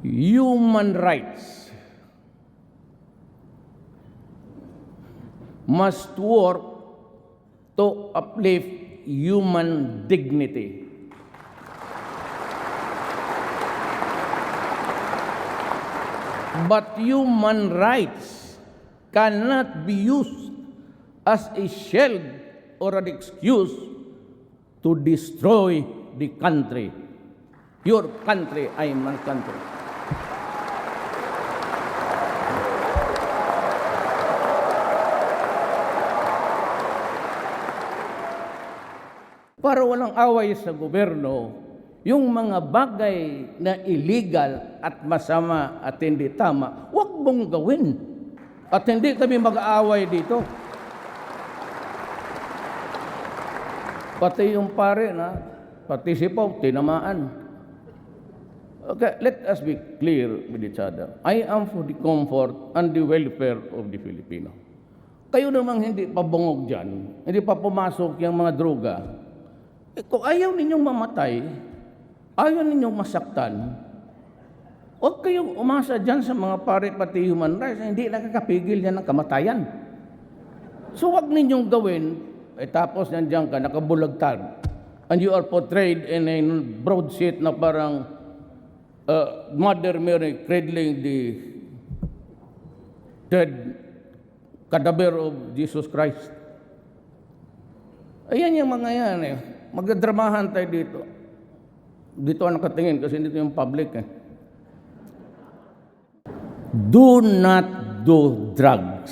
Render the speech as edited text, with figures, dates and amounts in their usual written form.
human rights must work to uplift human dignity. But human rights cannot be used as a shield or an excuse to destroy the country. Your country, I am my country. Para walang away sa gobyerno, yung mga bagay na illegal at masama at hindi tama, huwag mong gawin. At hindi kami mag-aaway dito. Pati yung pare na, pati si Pau, tinamaan. Okay, let us be clear with each other. I am for the comfort and the welfare of the Filipino. Kayo namang hindi pa bungog dyan, hindi pa pumasok yung mga droga. Kung ayaw ninyong mamatay, ayaw ninyong masaktan, huwag kayong umasa dyan sa mga pare pati human rights, hindi nakakapigil yan ng kamatayan. So huwag ninyong gawin, tapos nandiyan ka, nakabulagtad, and you are portrayed in a broadsheet na parang Mother Mary cradling the dead cadaver of Jesus Christ. Ayan yung mga yan eh. Magdadramahan tayo dito. Dito ang nakatingin kasi dito yung public eh. Do not do drugs.